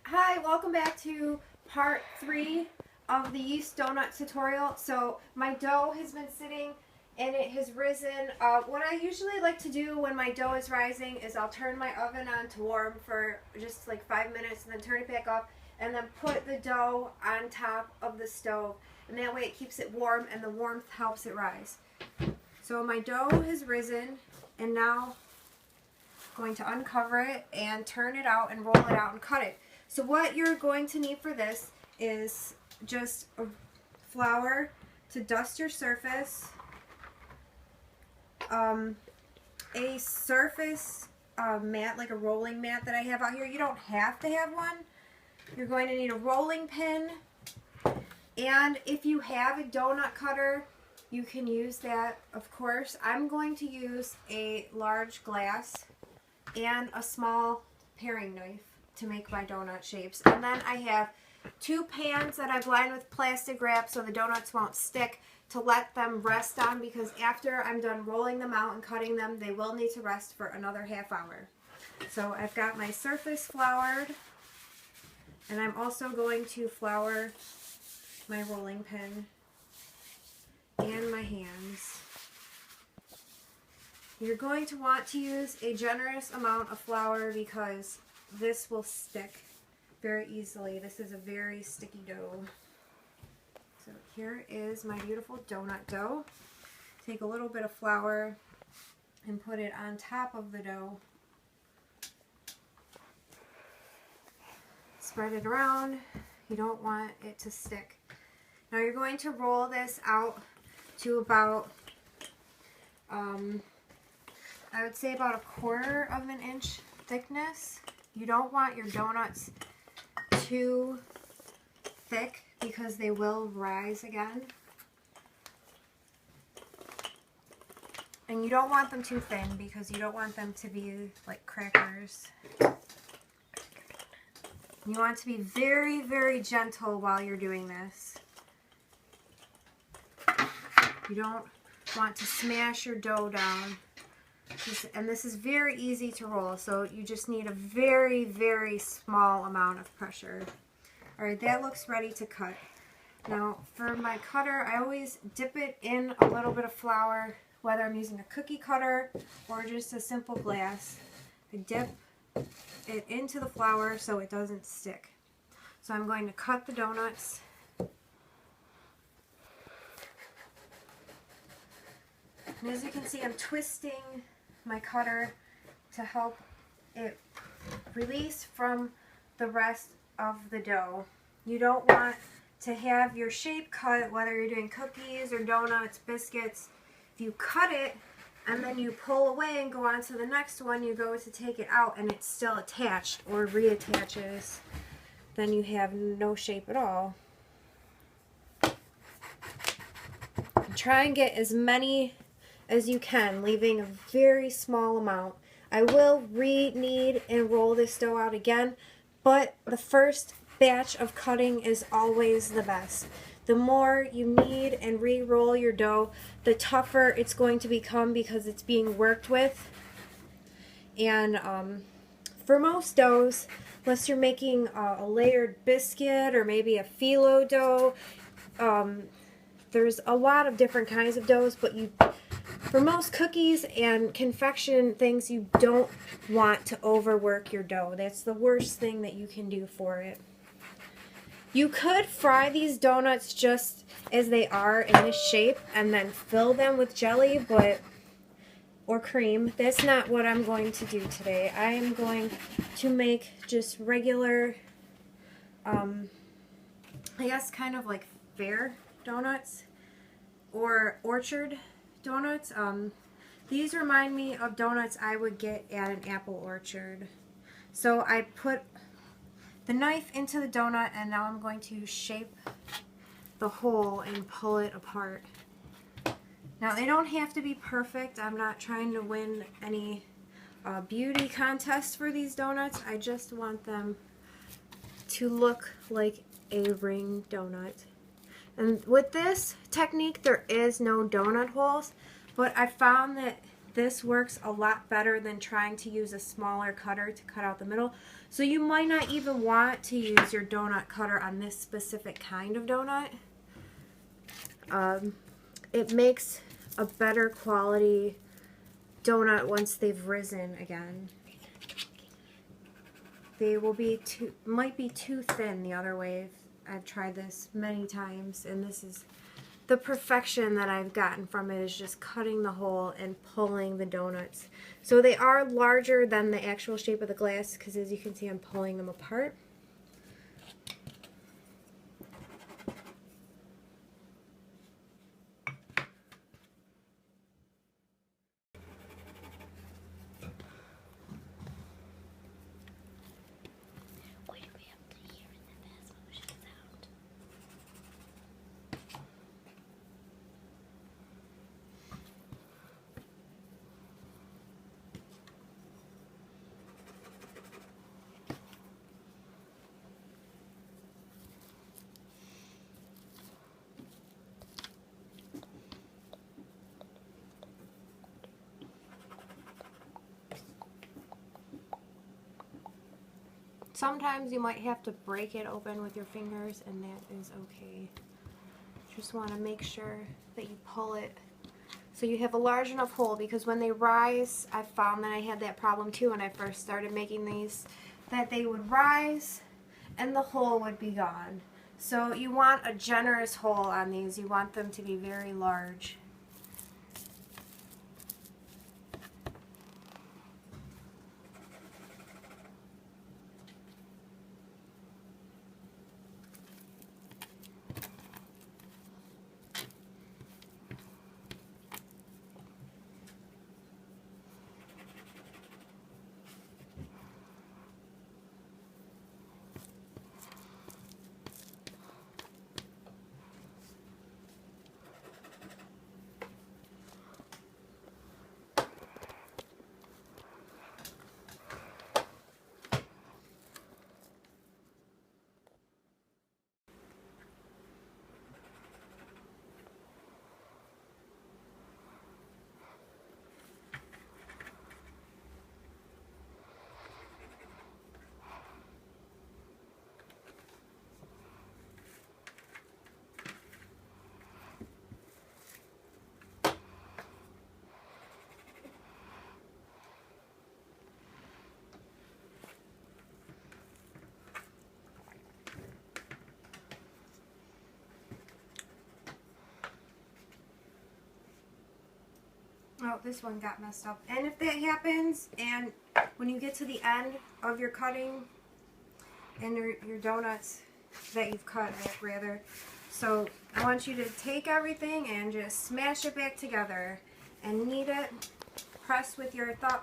Hi, welcome back to part 3 of the yeast donut tutorial. So my dough has been sitting and it has risen. What I usually like to do when my dough is rising is I'll turn my oven on to warm for just like 5 minutes and then turn it back off and then put the dough on top of the stove. And that way it keeps it warm and the warmth helps it rise. So my dough has risen and now I'm going to uncover it and turn it out and roll it out and cut it. So what you're going to need for this is just a flour to dust your surface, a surface mat, like a rolling mat that I have out here. You don't have to have one. You're going to need a rolling pin, and if you have a donut cutter, you can use that, of course. I'm going to use a large glass and a small paring knife to make my donut shapes. And then I have 2 pans that I've lined with plastic wrap so the donuts won't stick, to let them rest on, because after I'm done rolling them out and cutting them, they will need to rest for another half hour. So I've got my surface floured, and I'm also going to flour my rolling pin and my hands. You're going to want to use a generous amount of flour because this will stick very easily. This is a very sticky dough. So here is my beautiful donut dough. Take a little bit of flour and put it on top of the dough. Spread it around. You don't want it to stick. Now you're going to roll this out to about, I would say about 1/4 of an inch thickness. You don't want your donuts too thick because they will rise again. And you don't want them too thin because you don't want them to be like crackers. You want to be very, very gentle while you're doing this. You don't want to smash your dough down. And this is very easy to roll, so you just need a very, very small amount of pressure. Alright, that looks ready to cut. Now, for my cutter, I always dip it in a little bit of flour, whether I'm using a cookie cutter or just a simple glass. I dip it into the flour so it doesn't stick. So I'm going to cut the donuts. And as you can see, I'm twisting my cutter to help it release from the rest of the dough. You don't want to have your shape cut, whether you're doing cookies or donuts, biscuits. If you cut it and then you pull away and go on to the next one, you go to take it out and it's still attached or reattaches, then you have no shape at all. Try and get as many as you can, leaving a very small amount. I will knead and roll this dough out again, but the first batch of cutting is always the best. The more you knead and re-roll your dough, the tougher it's going to become because it's being worked with. And for most doughs, unless you're making a layered biscuit or maybe a phyllo dough, there's a lot of different kinds of doughs, but for most cookies and confection things, you don't want to overwork your dough. That's the worst thing that you can do for it. You could fry these donuts just as they are in this shape and then fill them with jelly or cream. That's not what I'm going to do today. I am going to make just regular, I guess kind of like fair donuts or orchard donuts. These remind me of donuts I would get at an apple orchard. So I put the knife into the donut and now I'm going to shape the hole and pull it apart. Now they don't have to be perfect. I'm not trying to win any beauty contest for these donuts. I just want them to look like a ring donut. And with this technique, there is no donut holes, but I found that this works a lot better than trying to use a smaller cutter to cut out the middle. So you might not even want to use your donut cutter on this specific kind of donut. It makes a better quality donut once they've risen again. They will be might be too thin the other way. I've tried this many times, and this is the perfection that I've gotten from it, is just cutting the hole and pulling the donuts. So they are larger than the actual shape of the glass, because as you can see, I'm pulling them apart. Sometimes you might have to break it open with your fingers, and that is okay. Just want to make sure that you pull it so you have a large enough hole, because when they rise, I found that I had that problem too when I first started making these, that they would rise and the hole would be gone. So you want a generous hole on these. You want them to be very large. Oh, this one got messed up. And if that happens, and when you get to the end of your cutting and your donuts that you've cut, rather, so I want you to take everything and just smash it back together and knead it. Press with your thumb,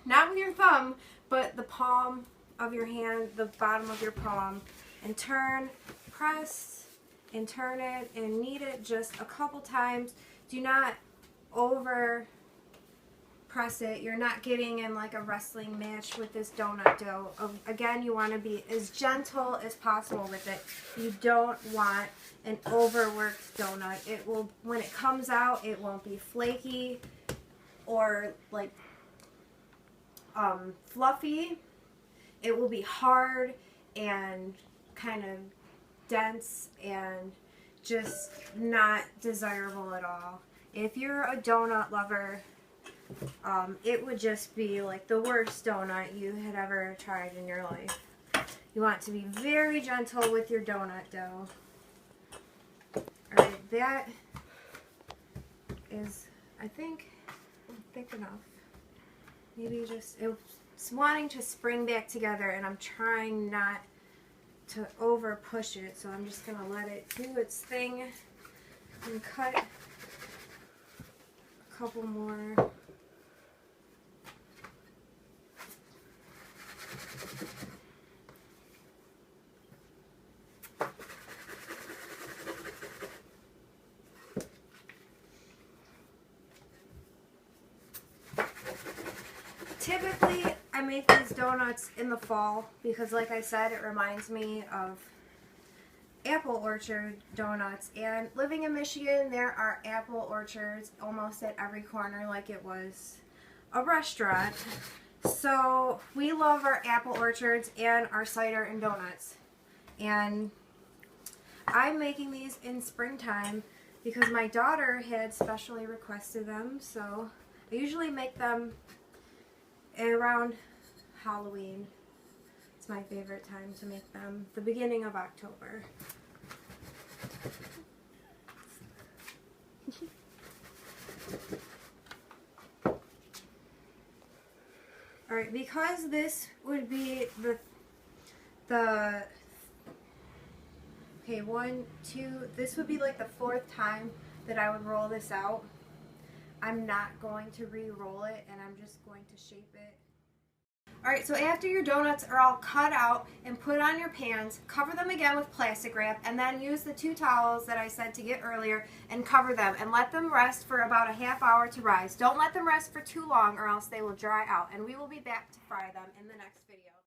not with your thumb, but the palm of your hand, the bottom of your palm, and turn, press, and turn it, and knead it just a couple times. Do not over press it. You're not getting in like a wrestling match with this donut dough. Again, you want to be as gentle as possible with it. You don't want an overworked donut. It will, when it comes out, it won't be flaky or like fluffy. It will be hard and kind of dense and just not desirable at all. If you're a donut lover, it would just be like the worst donut you had ever tried in your life. You want to be very gentle with your donut dough. Alright, that is, I think, thick enough. Maybe just, it's wanting to spring back together, and I'm trying not to over push it, so I'm just going to let it do its thing and cut a couple more. Typically, I make these donuts in the fall because, like I said, it reminds me of apple orchard donuts, and living in Michigan there are apple orchards almost at every corner like it was a restaurant. So we love our apple orchards and our cider and donuts, and I'm making these in springtime because my daughter had specially requested them. So I usually make them around Halloween. It's my favorite time to make them, the beginning of October. Alright, because this would be okay, 1, 2, this would be like the 4th time that I would roll this out. I'm not going to re-roll it, and I'm just going to shape it. Alright, so after your donuts are all cut out and put on your pans, cover them again with plastic wrap, and then use the 2 towels that I said to get earlier and cover them and let them rest for about a half hour to rise. Don't let them rest for too long or else they will dry out, and we will be back to fry them in the next video.